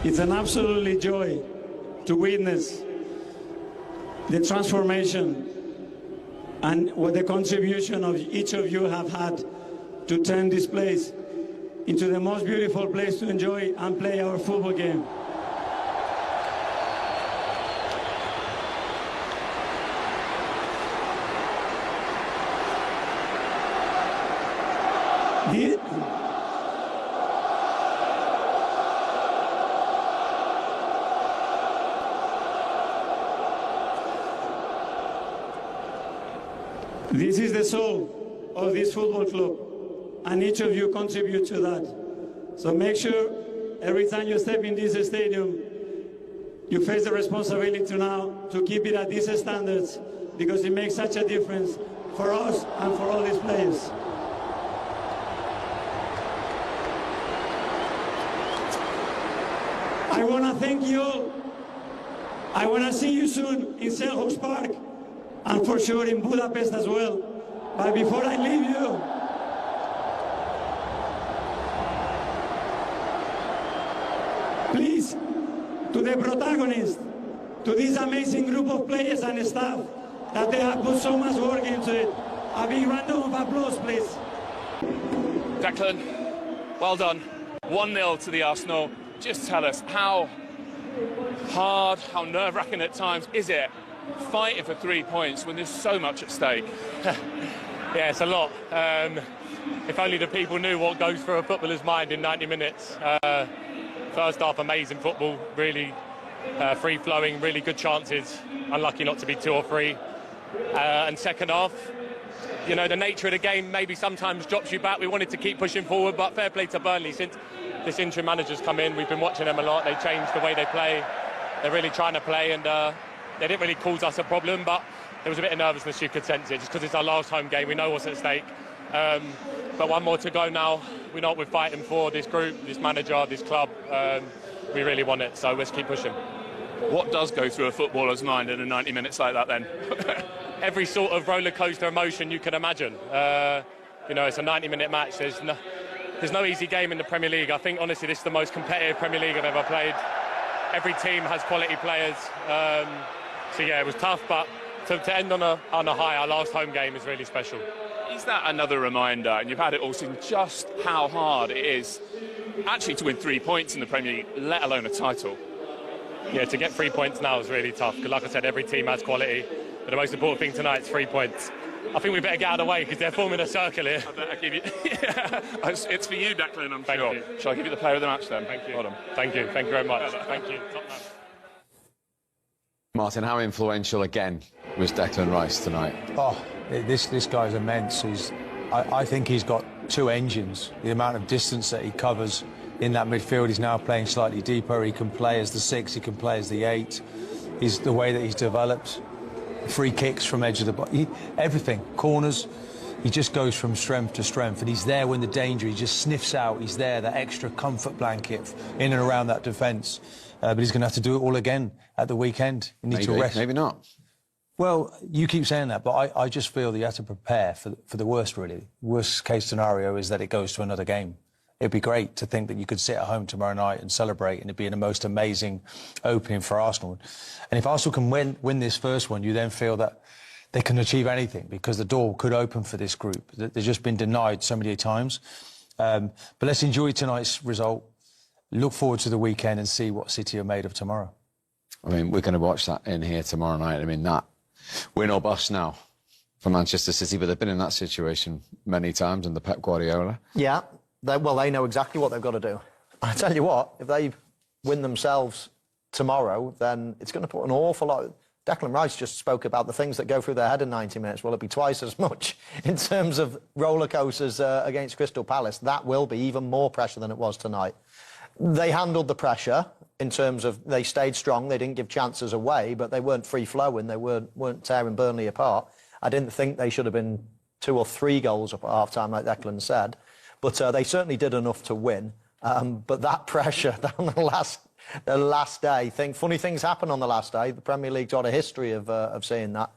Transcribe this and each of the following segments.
It's an absolutely joy to witness the transformation and what the contribution of each of you have had to turn this place into the most beautiful place to enjoy and play our football game. This is the soul of this football club, and each of you contribute to that. So make sure every time you step in this stadium, you face the responsibility now to keep it at these standards, because it makes such a difference for us and for all these players. I want to thank you all. I want to see you soon in Selhurst Park, and for sure in Budapest as well. But before I leave you, please, to the protagonists, to this amazing group of players and staff that they have put so much work into it, a big round of applause, please. Declan, well done. 1-0 to the Arsenal. Just tell us, how hard, how nerve-wracking at times is it fighting for 3 points when there's so much at stake? Yeah, it's a lot. If only the people knew what goes through a footballer's mind in 90 minutes. First half, amazing football, really free-flowing, really good chances. Unlucky not to be 2 or 3. And second half, you know, the nature of the game maybe sometimes drops you back. We wanted to keep pushing forward, but fair play to Burnley. Since this interim manager's come in, we've been watching them a lot. They changed the way they play. They're really trying to play, and they didn't really cause us a problem, but there was a bit of nervousness, you could sense it, just because it's our last home game. We know what's at stake. But one more to go now. We know what we're fighting for, this group, this manager, this club. We really want it, so let's keep pushing. What does go through a footballer's mind in a 90 minutes like that then? Every sort of roller coaster emotion you can imagine. You know, it's a 90-minute match. There's no easy game in the Premier League. I think, honestly, this is the most competitive Premier League I've ever played. Every team has quality players. So, yeah, it was tough, but to end on a high, our last home game is really special. Is that another reminder, and you've had it all seen, just how hard it is actually to win 3 points in the Premier League, let alone a title? Yeah, to get 3 points now is really tough, because like I said, every team has quality. But the most important thing tonight is 3 points. I think we better get out of the way, because they're forming a circle here. I better give you... Yeah. It's for you, Declan, I'm Thank sure. you. Shall I give you the player of the match then? Thank you. Well done. Thank you. Thank you very much. Thank you. Top man. Martin, how influential again was Declan Rice tonight? Oh, this guy's immense. I think he's got 2 engines. The amount of distance that he covers in that midfield, he's now playing slightly deeper. He can play as the 6, he can play as the 8. He's the way that he's developed. Free kicks from edge of the box, everything, corners. He just goes from strength to strength, and he's there when the danger, he just sniffs out. He's there, that extra comfort blanket in and around that defence. But he's going to have to do it all again at the weekend. He needs to rest. Maybe not. Well, you keep saying that, but I just feel that you have to prepare for the worst, really. Worst case scenario is that it goes to another game. It'd be great to think that you could sit at home tomorrow night and celebrate, and it'd be the most amazing opening for Arsenal. And if Arsenal can win this first one, you then feel that they can achieve anything, because the door could open for this group. They've just been denied so many times. But let's enjoy tonight's result, look forward to the weekend and see what City are made of tomorrow. I mean, we're going to watch that in here tomorrow night. I mean, that win or bust now for Manchester City, but they've been in that situation many times under Pep Guardiola. Yeah. They know exactly what they've got to do. I tell you what, if they win themselves tomorrow, then it's going to put an awful lot... Declan Rice just spoke about the things that go through their head in 90 minutes. Well, it'll be twice as much in terms of roller coasters against Crystal Palace. That will be even more pressure than it was tonight. They handled the pressure in terms of they stayed strong. They didn't give chances away, but they weren't free-flowing. They weren't tearing Burnley apart. I didn't think they should have been 2 or 3 goals up at half-time, like Declan said. But they certainly did enough to win. But that pressure on the last day, funny things happen on the last day. The Premier League's got a history of seeing that.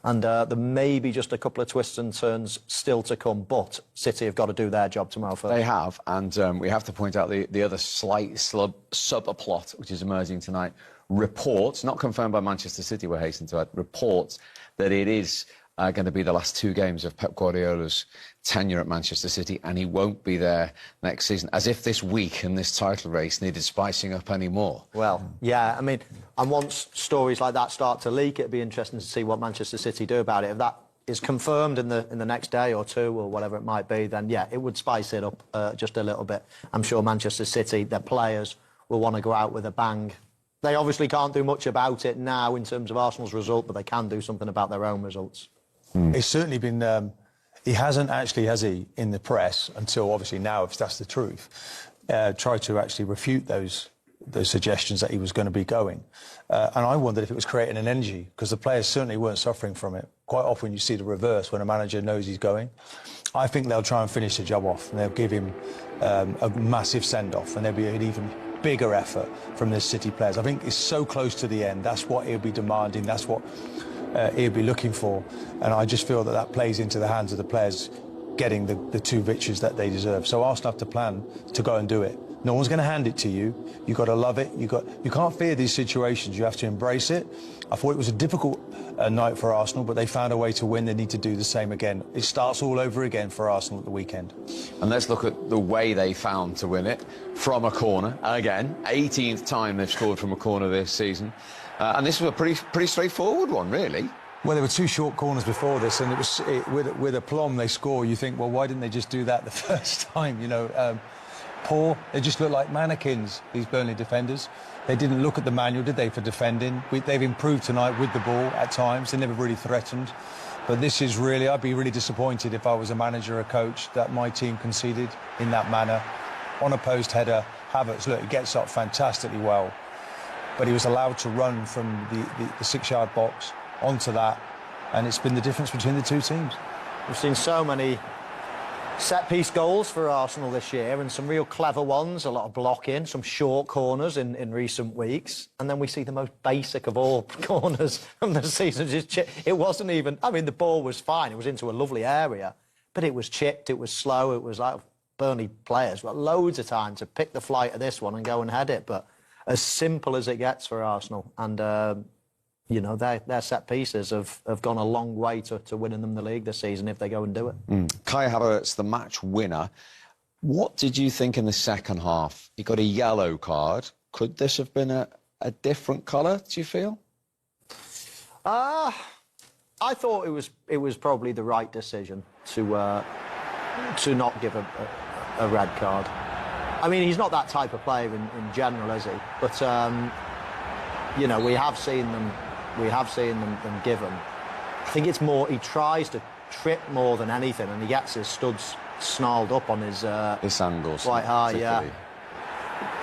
And there may be just a couple of twists and turns still to come, but City have got to do their job tomorrow first. They have, and we have to point out the other slight subplot which is emerging tonight. Reports, not confirmed by Manchester City, we're hastening to add, reports that it is going to be the last 2 games of Pep Guardiola's tenure at Manchester City, and he won't be there next season. As if this week and this title race needed spicing up any more. Well, yeah, I mean, and once stories like that start to leak, it'd be interesting to see what Manchester City do about it. If that is confirmed in the next day or 2 or whatever it might be, then yeah, it would spice it up just a little bit. I'm sure Manchester City, their players, will want to go out with a bang. They obviously can't do much about it now in terms of Arsenal's result, but they can do something about their own results. It's certainly been... he hasn't actually, has he, in the press, until obviously now, if that's the truth, tried to actually refute those suggestions that he was going to be going. And I wondered if it was creating an energy, because the players certainly weren't suffering from it. Quite often you see the reverse when a manager knows he's going. I think they'll try and finish the job off, and they'll give him a massive send-off, and there'll be an even bigger effort from the City players. I think it's so close to the end. That's what he'll be demanding. That's what he'll be looking for. And I just feel that plays into the hands of the players getting the 2 victories that they deserve. So Arsenal have to plan to go and do it. No one's going to hand it to you. You've got to love it. You can't fear these situations. You have to embrace it. I thought it was a difficult night for Arsenal, but they found a way to win. They need to do the same again. It starts all over again for Arsenal at the weekend. And let's look at the way they found to win it. From a corner, again, 18th time they've scored from a corner this season. And this was a pretty straightforward one, really. Well, there were 2 short corners before this, and with aplomb they score. You think, well, why didn't they just do that the first time? You know, poor. They just look like mannequins, these Burnley defenders. They didn't look at the manual, did they, for defending? They've improved tonight with the ball at times. They never really threatened. But this is really, I'd be really disappointed if I was a manager or a coach that my team conceded in that manner. On a post header, Havertz, look, he gets up fantastically well. But he was allowed to run from the 6-yard box onto that, and it's been the difference between the 2 teams. We've seen so many set-piece goals for Arsenal this year, and some real clever ones, a lot of blocking, some short corners in recent weeks, and then we see the most basic of all corners from the season. It wasn't even... I mean, the ball was fine. It was into a lovely area, but it was chipped, it was slow, it was like Burnley players got loads of time to pick the flight of this one and go and head it, but as simple as it gets for Arsenal. And, you know, their set pieces have gone a long way to winning them the league this season if they go and do it. Kai Havertz, the match winner. What did you think in the second half? He got a yellow card. Could this have been a different colour, do you feel? I thought it was probably the right decision to not give a red card. I mean, he's not that type of player in general, is he? But, you know, we have seen them given. I think it's more, he tries to trip more than anything, and he gets his studs snarled up on his sandals quite high, yeah.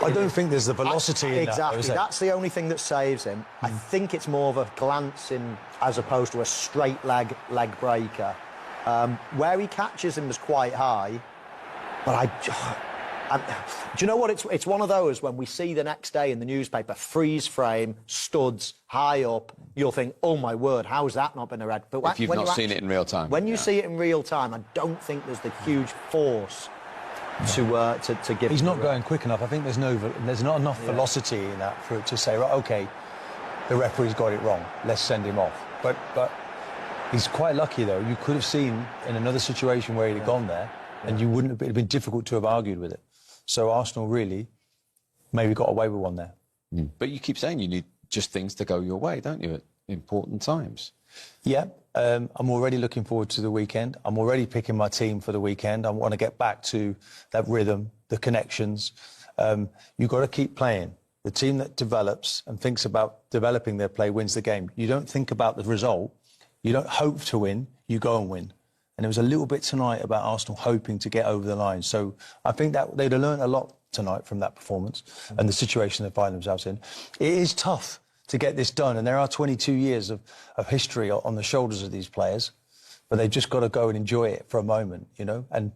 I don't think there's the velocity in that. Exactly, that's the only thing that saves him. I think it's more of a glance in as opposed to a straight leg breaker. Where he catches him is quite high, but do you know what? It's one of those when we see the next day in the newspaper, freeze frame, studs, high up, you'll think, oh my word, how's that not been a red? But if you've not seen it in real time. When you see it in real time, I don't think there's the huge force to give. He's not going quick enough. I think there's not enough velocity in that for it to say, right, OK, the referee's got it wrong, let's send him off. But he's quite lucky, though. You could have seen in another situation where he'd have gone there, and you wouldn't have, it'd been difficult to have argued with it. So Arsenal really maybe got away with one there. But you keep saying you need just things to go your way, don't you, at important times? Yeah, I'm already looking forward to the weekend. I'm already picking my team for the weekend. I want to get back to that rhythm, the connections. You've got to keep playing. The team that develops and thinks about developing their play wins the game. You don't think about the result. You don't hope to win. You go and win. And there was a little bit tonight about Arsenal hoping to get over the line. So I think that they'd have learned a lot tonight from that performance and the situation they find themselves in. It is tough to get this done, and there are 22 years of history on the shoulders of these players. but they've just got to go and enjoy it for a moment, you know. And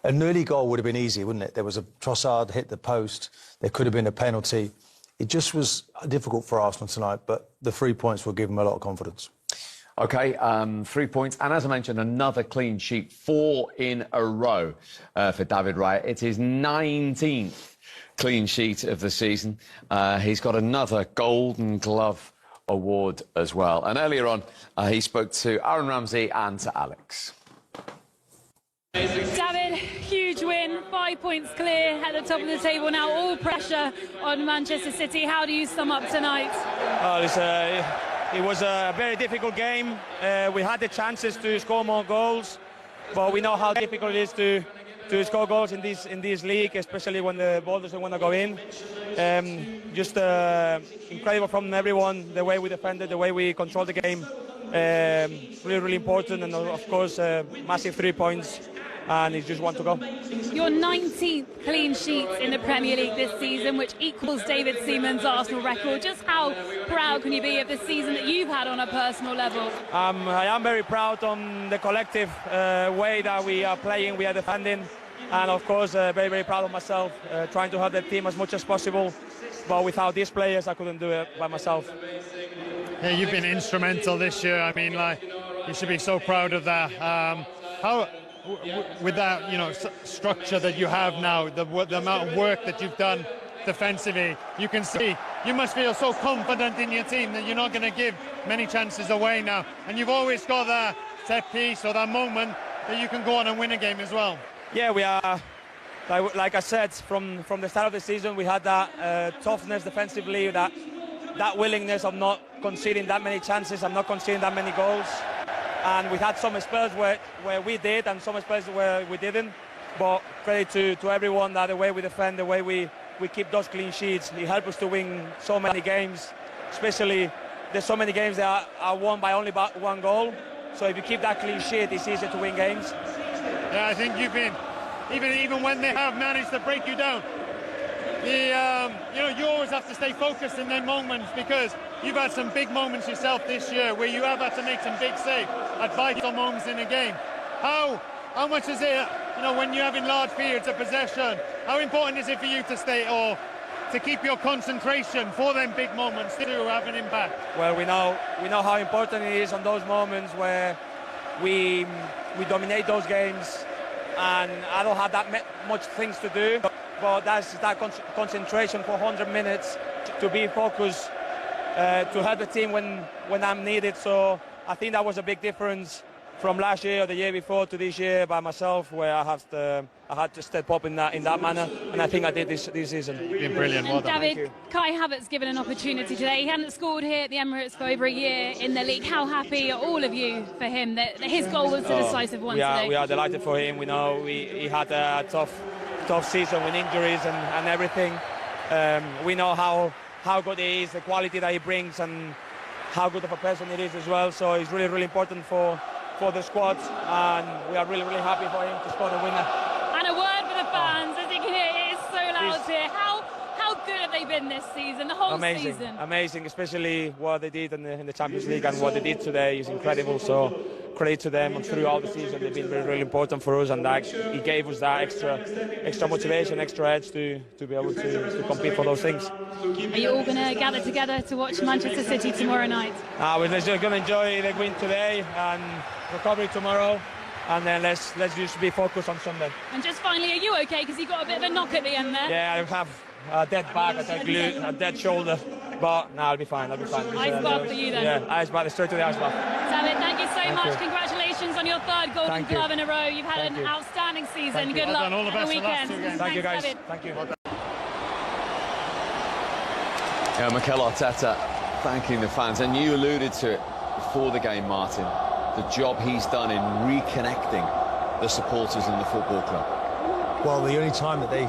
an early goal would have been easy, wouldn't it? There was a Trossard hit the post. There could have been a penalty. It just was difficult for Arsenal tonight, but the 3 points will give them a lot of confidence. OK, 3 points. And as I mentioned, another clean sheet, 4 in a row for David Raya. It's his 19th clean sheet of the season. He's got another Golden Glove award as well. And earlier on, he spoke to Aaron Ramsey and to Alex. David, huge win, 5 points clear at the top of the table now, all pressure on Manchester City. How do you sum up tonight? It was a very difficult game. We had the chances to score more goals, but we know how difficult it is to score goals in this league, especially when the ball doesn't want to go in. Just incredible from everyone, the way we defended, the way we controlled the game. Really, really important, and of course, massive 3 points. And it's just one to go. Your 19th clean sheet in the Premier League this season, which equals David Seaman's Arsenal record. Just how proud can you be of the season that you've had on a personal level? I am very proud on the collective way that we are playing, we are defending, and of course very, very proud of myself, trying to help the team as much as possible. But without these players, I couldn't do it by myself. Yeah, you've been instrumental this year. I mean, like, you should be so proud of that. How, with that, you know, structure that you have now, the amount of work that you've done defensively, you can see you must feel so confident in your team that you're not going to give many chances away now. And you've always got that set piece or that moment that you can go on and win a game as well. Yeah, we are. Like I said, from the start of the season, we had that toughness defensively, that willingness of not conceding that many chances and not conceding that many goals. And we had some spells where we did and some spells where we didn't. But credit to everyone that the way we defend, the way we keep those clean sheets, it helped us to win so many games. Especially, there's so many games that are won by only about 1 goal. So if you keep that clean sheet, it's easier to win games. Yeah, I think you've been, even when they have managed to break you down, you always have to stay focused in them moments, because you've had some big moments yourself this year where you have had to make some big saves at vital moments in a game. How much is it, when you're having large periods of possession, how important is it for you to stay or to keep your concentration for them big moments to have an impact? Well, we know how important it is on those moments where we dominate those games, and I don't have that much things to do, but that's that concentration for 100 minutes to be focused, to help the team when I'm needed. So I think that was a big difference from last year or the year before to this year by myself, where I had to step up in that manner, and I think I did this season. You've been brilliant. Well done. David, Kai Havertz given an opportunity today. He hadn't scored here at the Emirates for over a year in the league. How happy are all of you for him that his goal was the decisive one today? We are delighted for him. We know he had a tough season with injuries and everything. We know how good he is, the quality that he brings, and how good of a person it is as well. So it's really, really important for the squad, and we are really, really happy for him to score the winner. And a word for the fans, as you can hear, it is so loud here. How good have they been this season, the whole season? Amazing, especially what they did in the Champions League, and what they did today is incredible. So credit to them, and throughout the season they've been really, really important for us, and he gave us that extra motivation, extra edge to be able to compete for those things. Are you all going to gather together to watch Manchester City tomorrow night? We're just going to enjoy the win today and recovery tomorrow, and then let's just be focused on Sunday. And just finally, are you okay? Because you got a bit of a knock at the end there. Yeah, I have a dead back, a dead glute, a dead shoulder, but no, I'll be fine. Ice bath for you then? Yeah, ice bath, straight to the ice bath. David, thank you so much. You. Congratulations on your 3rd Golden Glove in a row. You've had an outstanding season. Good luck all the best at the weekend. Thank you, guys. David. Thank you. Yeah, Mikel Arteta thanking the fans, and you alluded to it before the game, Martin, the job he's done in reconnecting the supporters in the football club. Well, the only time that they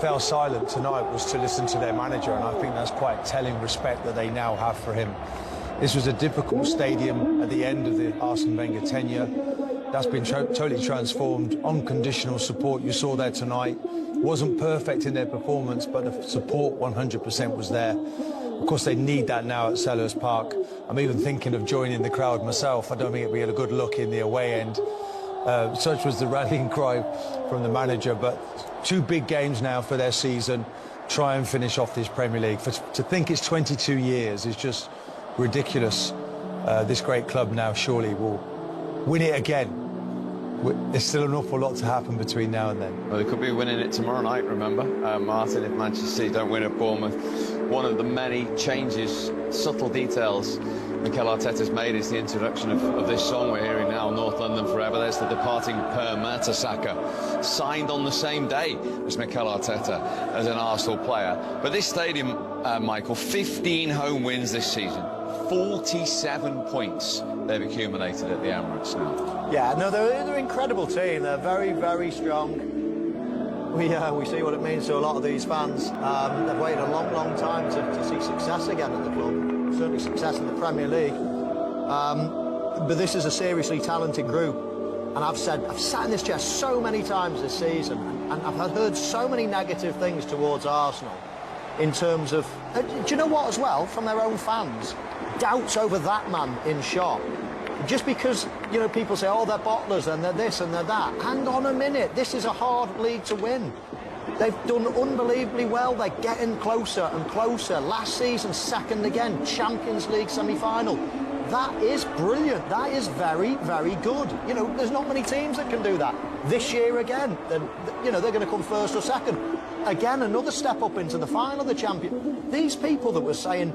fell silent tonight was to listen to their manager, and I think that's quite telling respect that they now have for him. This was a difficult stadium at the end of the Arsene Wenger tenure. That's been totally transformed. Unconditional support you saw there tonight. Wasn't perfect in their performance, but the support 100% was there. Of course, they need that now at Selhurst Park. I'm even thinking of joining the crowd myself. I don't think it'd be a good look in the away end. Such was the rallying cry from the manager. But 2 big games now for their season. Try and finish off this Premier League. To think it's 22 years is just ridiculous. This great club now surely will win it again. There's still an awful lot to happen between now and then. Well, they could be winning it tomorrow night, remember, Martin, if Manchester City don't win at Bournemouth. One of the many changes, subtle details Mikel Arteta's made is the introduction of this song we're hearing now, North London Forever. There's the departing Per Mertesacker, signed on the same day as Mikel Arteta as an Arsenal player. But this stadium, Michael, 15 home wins this season. 47 points they've accumulated at the Emirates now. Yeah, no, they're an incredible team. They're very, very strong. We see what it means to a lot of these fans. They've waited a long, long time to see success again at the club. Certainly success in the Premier League. But this is a seriously talented group. And I've sat in this chair so many times this season, and I've heard so many negative things towards Arsenal in terms of, do you know what as well, from their own fans? Doubts over that man in shop. Just because, you know, people say, oh, they're bottlers and they're this and they're that. Hang on a minute, this is a hard league to win. They've done unbelievably well. They're getting closer and closer. Last season, second again, Champions League semi-final. That is brilliant. That is very, very good. You know, there's not many teams that can do that. This year again, then, you know, they're going to come first or second. Again, another step up into the final of the champion. These people that were saying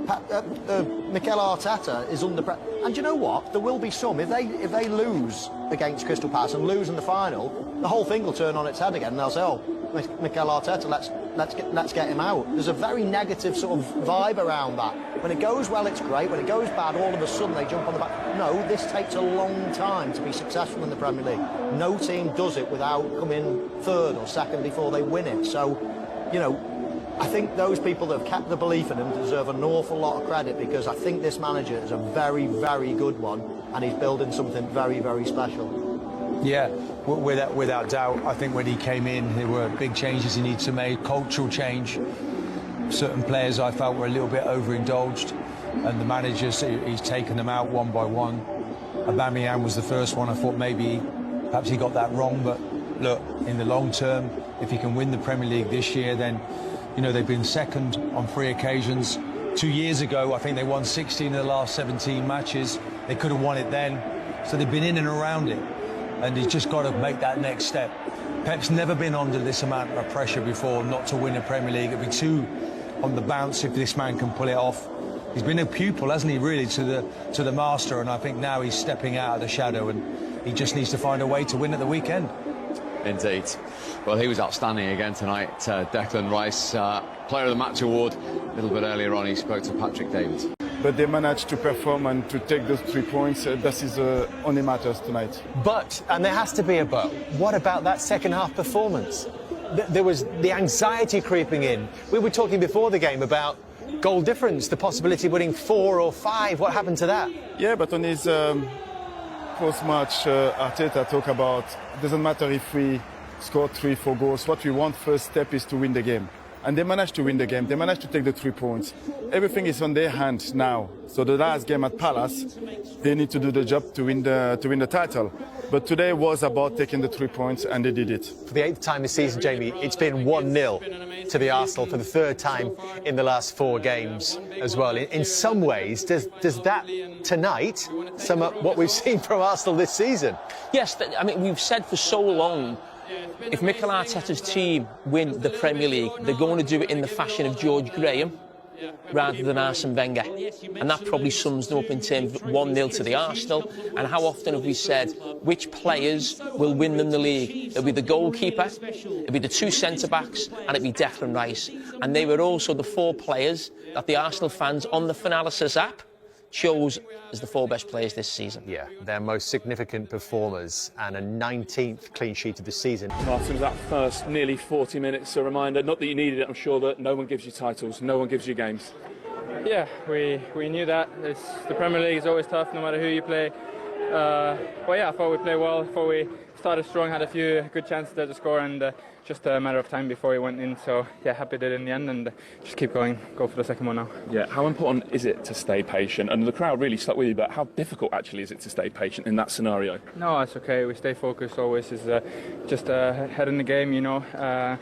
Mikel Arteta is under pressure, and you know what? There will be some. If they lose against Crystal Palace and lose in the final, the whole thing will turn on its head again, and they'll say, "Oh, Mikel Arteta, let's get him out." There's a very negative sort of vibe around that. When it goes well, it's great. When it goes bad, all of a sudden they jump on the back. No, this takes a long time to be successful in the Premier League. No team does it without coming third or second before they win it. So, you know, I think those people that have kept the belief in him deserve an awful lot of credit, because I think this manager is a very, very good one, and he's building something very, very special. Yeah, without doubt. I think when he came in, there were big changes he needed to make, cultural change. Certain players I felt were a little bit overindulged, and the manager, he's taken them out one by one. Aubameyang was the first one. I thought perhaps he got that wrong, but look, in the long term, if he can win the Premier League this year, then, you know, they've been second on 3 occasions. 2 years ago, I think they won 16 of the last 17 matches. They could have won it then. So they've been in and around it, and he's just got to make that next step. Pep's never been under this amount of pressure before not to win a Premier League. It'd be too on the bounce if this man can pull it off. He's been a pupil, hasn't he, really, to the master, and I think now he's stepping out of the shadow, and he just needs to find a way to win at the weekend. Indeed. Well, he was outstanding again tonight, Declan Rice. Player of the Match award. A little bit earlier on, he spoke to Patrick David. But they managed to perform and to take those 3 points. That is only matters tonight. But, and there has to be a but, what about that second half performance? There was the anxiety creeping in. We were talking before the game about goal difference, the possibility of winning 4 or 5. What happened to that? Yeah, but on his post-match, Arteta talked about, it doesn't matter if we score 3-4 goals. What we want first step is to win the game. And they managed to win the game. They managed to take the 3 points. Everything is on their hands now. So the last game at Palace, they need to do the job to win the title. But today was about taking the 3 points, and they did it. For the 8th time this season, Jamie, it's been 1-0 to the Arsenal for the 3rd time in the last 4 games as well. In some ways, does that tonight sum up what we've seen from Arsenal this season? Yes, I mean, we've said for so long, if Mikel Arteta's team win the Premier League, they're going to do it in the fashion of George Graham rather than Arsene Wenger. And that probably sums them up in terms of 1-0 to the Arsenal. And how often have we said which players will win them the league? It'll be the goalkeeper, it'll be the 2 centre-backs, and it'll be Declan Rice. And they were also the 4 players that the Arsenal fans on the Finalysis app chose as the 4 best players this season. Yeah, their most significant performers, and a 19th clean sheet of the season. Martin, that first nearly 40 minutes, a reminder, not that you needed it, I'm sure, that no one gives you titles, no one gives you games. Yeah, we knew that. The Premier League is always tough, no matter who you play. But yeah, I thought we played well. I thought we started strong, had a few good chances there to score, and just a matter of time before he went in. So yeah, happy did it in the end, and just keep going, go for the second one now. Yeah, how important is it to stay patient? And the crowd really stuck with you, but how difficult actually is it to stay patient in that scenario? No, it's okay. We stay focused always. It's just head in the game, you know.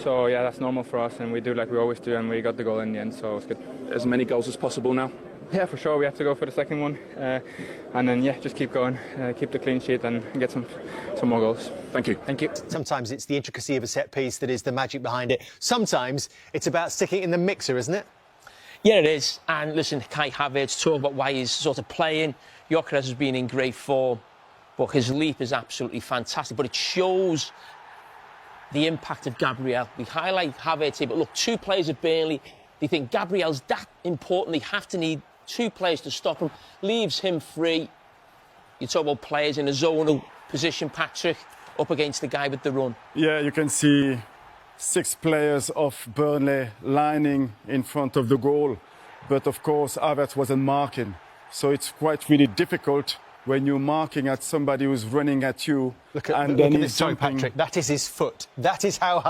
So yeah, that's normal for us, and we do like we always do, and we got the goal in the end, so it's good. As many goals as possible now? Yeah, for sure. We have to go for the second one, and then yeah, just keep going, keep the clean sheet, and get some more goals. Thank you. Thank you. Sometimes it's the intricacy of a set piece that is the magic behind it. Sometimes it's about sticking it in the mixer, isn't it? Yeah, it is. And listen, Kai Havertz, talk about why he's sort of playing. Gyökeres has been in great form, but his leap is absolutely fantastic. But it shows the impact of Gabriel. We highlight Havertz here, but look, two players at Burnley, they think Gabriel's that important, they have to need two players to stop him, leaves him free. You talk about players in a zonal position, Patrick, up against the guy with the run. Yeah, you can see 6 players of Burnley lining in front of the goal. But of course, Havertz wasn't marking. So it's quite really difficult when you're marking at somebody who's running at you. Look at this, sorry, Patrick. That is his foot. That is how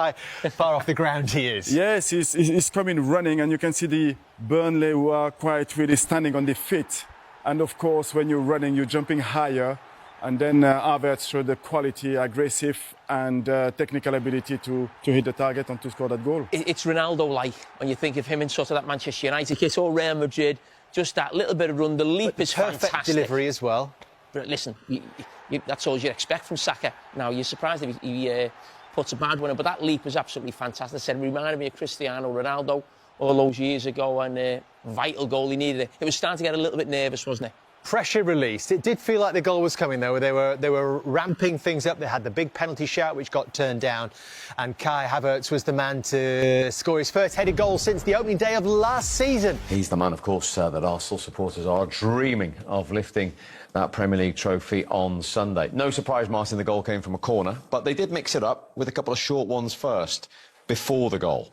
far off the ground he is. Yes, he's coming running, and you can see the Burnley who are quite really standing on their feet. And of course, when you're running, you're jumping higher. And then Havertz showed the quality, aggressive and technical ability to hit the target and to score that goal. It's Ronaldo-like when you think of him in sort of that Manchester United kit or Real Madrid. Just that little bit of run, the leap is perfect fantastic. Delivery as well. But listen, that's all you'd expect from Saka. Now, you're surprised if he puts a bad one in, but that leap is absolutely fantastic. I said, it reminded me of Cristiano Ronaldo all those years ago, and vital goal, he needed it. It was starting to get a little bit nervous, wasn't it? Pressure released. It did feel like the goal was coming, though. They were ramping things up. They had the big penalty shout, which got turned down. And Kai Havertz was the man to score his first headed goal since the opening day of last season. He's the man, of course, that Arsenal supporters are dreaming of lifting that Premier League trophy on Sunday. No surprise, Martin, the goal came from a corner, but they did mix it up with a couple of short ones first, before the goal.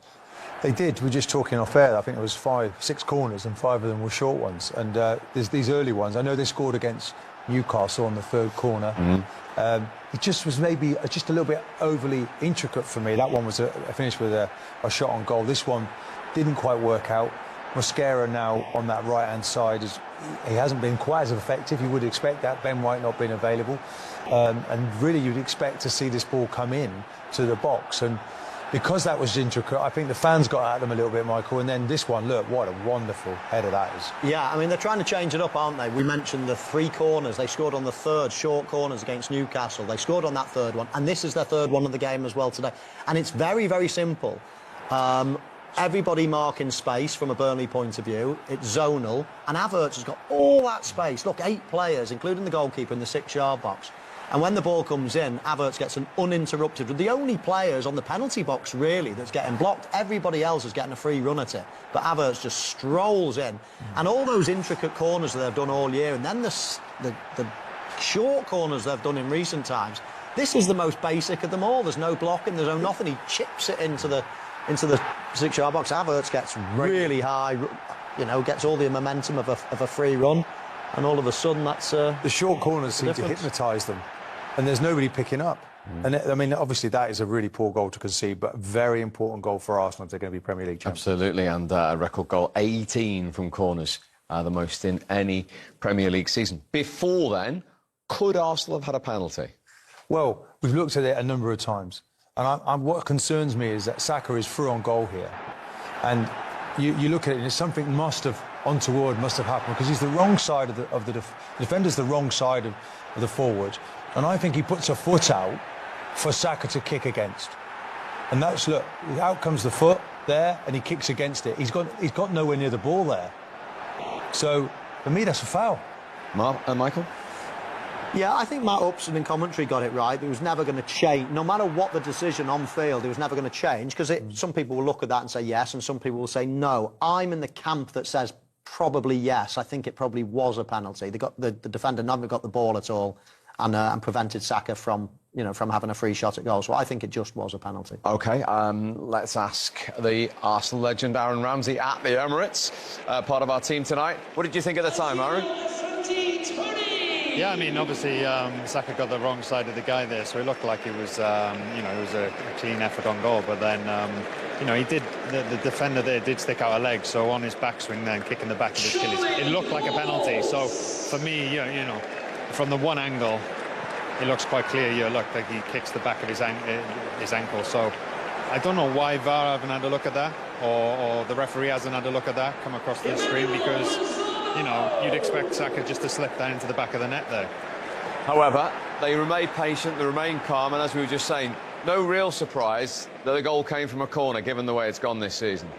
They did. We're just talking off air. I think it was 6 corners and 5 of them were short ones. And there's these early ones. I know they scored against Newcastle on the 3rd corner. It just was maybe just a little bit overly intricate for me. That one was finished with a shot on goal. This one didn't quite work out. Mosquera now on that right-hand side, he hasn't been quite as effective. You would expect that, Ben White not being available. And really you'd expect to see this ball come in to the box. And because that was intricate, I think the fans got at them a little bit, Michael. And then this one, look, what a wonderful header that is. Yeah, I mean, they're trying to change it up, aren't they? We mentioned the 3 corners. They scored on the 3rd, short corners against Newcastle. They scored on that 3rd one. And this is their 3rd one of the game as well today. And it's very, very simple. Everybody marking space from a Burnley point of view. It's zonal. And Havertz has got all that space. Look, 8 players, including the goalkeeper in the 6-yard box. And when the ball comes in, Havertz gets an uninterrupted. The only players on the penalty box, really, that's getting blocked. Everybody else is getting a free run at it. But Havertz just strolls in. And all those intricate corners that they've done all year, and then the short corners they've done in recent times, this is the most basic of them all. There's no blocking, there's no nothing. He chips it into the 6-yard box. Havertz gets really high, you know, gets all the momentum of a free run. And all of a sudden, that's the short corners seem to hypnotise them. And there's nobody picking up. And I mean, obviously, that is a really poor goal to concede, but a very important goal for Arsenal if they're going to be Premier League champions. Absolutely, and a record goal, 18 from corners, the most in any Premier League season. Before then, could Arsenal have had a penalty? Well, we've looked at it a number of times. And what concerns me is that Saka is through on goal here. And you look at it, and something untoward must have happened, because he's the wrong side of the defender's the wrong side of the forward. And I think he puts a foot out for Saka to kick against. And that's, look, out comes the foot there, and he kicks against it. He's got nowhere near the ball there. So, for me, that's a foul. Michael? Yeah, I think Matt Upson in commentary got it right. It was never going to change. No matter what the decision on field, it was never going to change, because some people will look at that and say yes, and some people will say no. I'm in the camp that says probably yes. I think it probably was a penalty. The defender never got the ball at all, and prevented Saka from having a free shot at goal. So I think it just was a penalty. OK, let's ask the Arsenal legend Aaron Ramsey at the Emirates, part of our team tonight. What did you think at the time, Aaron? Yeah, I mean, obviously Saka got the wrong side of the guy there, so it looked like it was, you know, it was a clean effort on goal. But then, you know, he did the defender there did stick out a leg, so on his backswing then kicking the back of his Achilles, it looked like a penalty. So for me, you know, from the one angle, it looks quite clear. You look like he kicks the back of his ankle. So I don't know why VAR haven't had a look at that, or the referee hasn't had a look at that come across the screen, because, you know, you'd expect Saka just to slip that into the back of the net there. However, they remain patient, they remain calm, and as we were just saying, no real surprise that the goal came from a corner, given the way it's gone this season.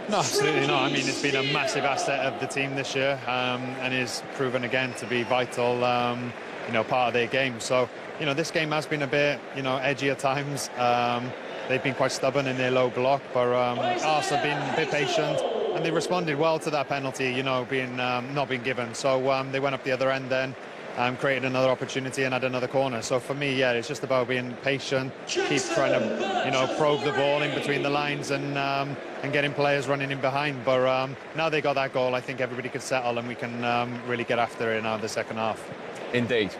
No, absolutely not. I mean, it's been a massive asset of the team this year, and is proven again to be vital, you know, part of their game. So, you know, this game has been a bit, you know, edgy at times. They've been quite stubborn in their low block, but Arsenal have been a bit patient, and they responded well to that penalty, you know, being not being given. So they went up the other end then, created another opportunity and had another corner. So for me, yeah, it's just about being patient, keep trying to, you know, probe the ball in between the lines and getting players running in behind. But now they got that goal, I think everybody could settle and we can really get after it now in the second half. Indeed.